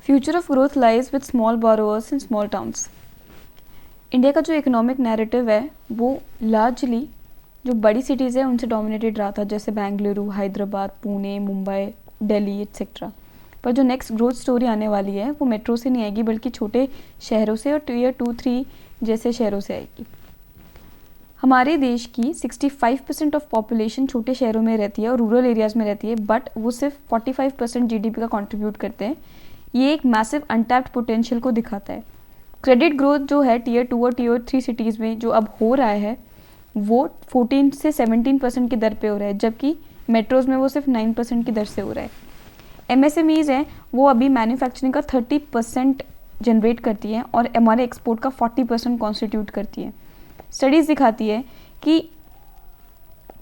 Future of growth lies with small borrowers in small towns. India का जो economic narrative है वो largely जो बड़ी सिटीज़ है उनसे डोमिनेटेड रहा था, जैसे बेंगलुरु, हैदराबाद, पुणे, मुंबई, दिल्ली एक्सेट्रा। पर जो नेक्स्ट ग्रोथ स्टोरी आने वाली है वो मेट्रो से नहीं आएगी बल्कि छोटे शहरों से और टियर 2-3 जैसे शहरों से आएगी। हमारे देश की 65% ऑफ पॉपुलेशन छोटे शहरों में रहती है और रूरल एरियाज़ में रहती है, बट वो सिर्फ 45% जीडीपी का कंट्रीब्यूट करते हैं। ये एक मैसिव अनटैप्ड पोटेंशियल को दिखाता है। क्रेडिट ग्रोथ जो है टियर 2 और टियर 3 सिटीज़ में जो अब हो रहा है वो 14 से 17% की दर पे हो रहा है, जबकि मेट्रोज़ में वो सिर्फ 9% की दर से हो रहा है। एमएसएमईज़ हैं वो अभी मैन्युफैक्चरिंग का 30% जनरेट करती हैं और हमारे एक्सपोर्ट का 40% कॉन्स्टिट्यूट करती है। स्टडीज़ दिखाती है कि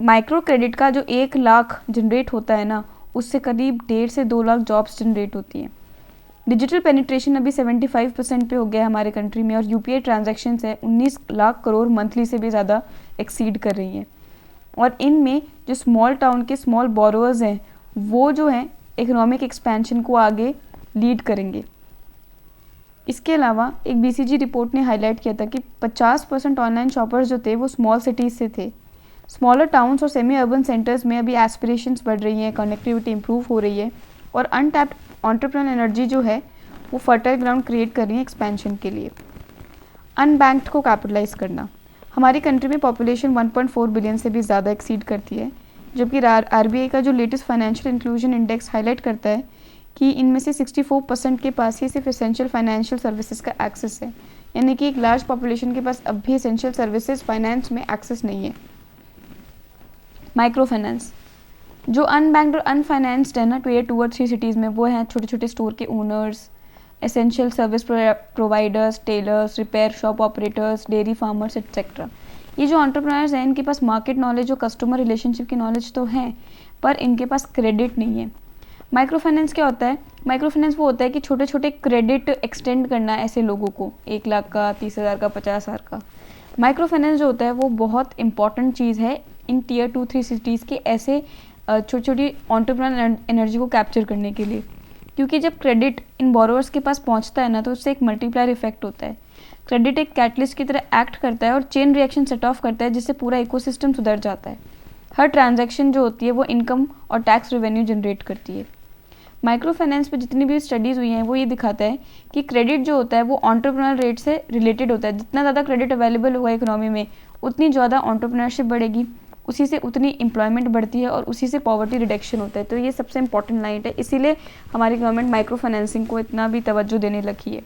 माइक्रो क्रेडिट का जो 1 लाख जनरेट होता है ना, उससे करीब 1.5 से 2 लाख जॉब्स जनरेट होती हैं। डिजिटल पेनिट्रेशन अभी 75% पे हो गया है हमारे कंट्री में और यूपीआई ट्रांजैक्शंस है 19 लाख करोड़ मंथली से भी ज़्यादा एक्सीड कर रही हैं। और इनमें जो स्मॉल टाउन के स्मॉल बोरोवर्स हैं वो जो हैं इकोनॉमिक एक्सपेंशन को आगे लीड करेंगे। इसके अलावा एक बीसीजी रिपोर्ट ने हाईलाइट किया था कि 50% ऑनलाइन शॉपर्स जो थे वो स्मॉल सिटीज़ से थे। स्मॉलर टाउन्स और सेमी अर्बन सेंटर्स में अभी एस्पिरेशंस बढ़ रही हैं, कनेक्टिविटी इंप्रूव हो रही है और अनटैप्ड एंटरप्रेन्योर एनर्जी जो है वो फर्टाइल ग्राउंड क्रिएट कर रही है एक्सपेंशन के लिए। अनबैंक्ड को कैपिटलाइज करना। हमारी कंट्री में पॉपुलेशन 1.4 बिलियन से भी ज़्यादा एक्सीड करती है, जबकि आरबीआई का जो latest financial inclusion index highlight करता है कि इनमें से 64% के पास ही सिर्फ एसेंशियल फाइनेंशियल सर्विसेज का एक्सेस है, यानी कि एक लार्ज पॉपुलेशन के पास अब भी एसेंशियल सर्विसेज फाइनेंस में एक्सेस नहीं है। माइक्रो फाइनेंस जो अनबैंक्ड और अनफाइनेंस्ड है ना टियर 2 और 3 सिटीज़ में, वो हैं छोटे छोटे स्टोर के owners, essential service providers, tailors, repair shop operators, dairy farmers etcetera. ये जो एंटरप्रेन्योर्स हैं इनके पास मार्केट नॉलेज और कस्टमर रिलेशनशिप की नॉलेज तो है, पर इनके पास क्रेडिट नहीं है। माइक्रो फाइनेंस क्या होता है? माइक्रो फाइनेंस वो होता है कि छोटे छोटे क्रेडिट एक्सटेंड करना है ऐसे लोगों को, 1 लाख का, 30,000 का, 50,000 का। माइक्रो फाइनेंस जो होता है वो बहुत इंपॉर्टेंट चीज़ है इन टियर 2-3 सिटीज़ के ऐसे छोटी छोटी एंटरप्रेन्योर एनर्जी को कैप्चर करने के लिए, क्योंकि जब क्रेडिट इन बोरोवर्स के पास पहुंचता है ना तो उससे एक मल्टीप्लायर इफेक्ट होता है। क्रेडिट एक कैटलिस्ट की तरह एक्ट करता है और चेन रिएक्शन सेट ऑफ करता है, जिससे पूरा इकोसिस्टम सुधर जाता है। हर ट्रांजैक्शन जो होती है वो इनकम और टैक्स रेवेन्यू जनरेट करती है। माइक्रो फाइनेंस पे जितनी भी स्टडीज़ हुई हैं वो ये दिखाता है कि क्रेडिट जो होता है वो एंटरप्रेन्योर रेट से रिलेटेड होता है। जितना ज़्यादा क्रेडिट अवेलेबल होगा इकोनॉमी में उतनी ज़्यादा एंटरप्रेन्योरशिप बढ़ेगी, उसी से उतनी एम्प्लॉयमेंट बढ़ती है और उसी से पॉवर्टी रिडक्शन होता है। तो ये सबसे इंपॉर्टेंट लाइन है, इसीलिए हमारी गवर्नमेंट माइक्रो फाइनेंसिंग को इतना भी तवज्जो देने लगी है।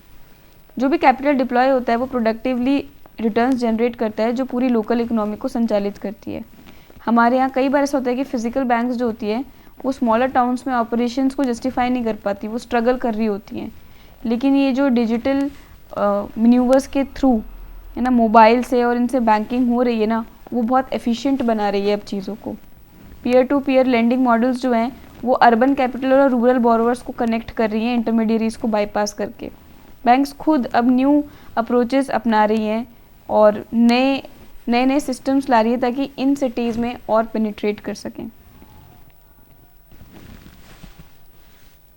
जो भी कैपिटल डिप्लॉय होता है वो प्रोडक्टिवली रिटर्न्स जनरेट करता है जो पूरी लोकल इकोनॉमी को संचालित करती है। हमारे यहाँ कई बार ऐसा होता है कि फिजिकल बैंक्स जो होती है वो स्मॉलर टाउन्स में ऑपरेशंस को जस्टिफाई नहीं कर पाती, वो स्ट्रगल कर रही होती हैं। लेकिन ये जो डिजिटल मैन्यूवर्स के थ्रू है ना, मोबाइल से और इनसे बैंकिंग हो रही है ना, वो बहुत एफिशिएंट बना रही है अब चीज़ों को। Peer to peer lending models जो हैं वो अर्बन कैपिटल और रूरल बोरोवर्स को कनेक्ट कर रही हैं इंटरमीडियरीज को बाईपास करके। बैंक्स खुद अब न्यू अप्रोचेस अपना रही हैं और नए नए सिस्टम्स ला रही है ताकि इन सिटीज़ में और पेनिट्रेट कर सकें।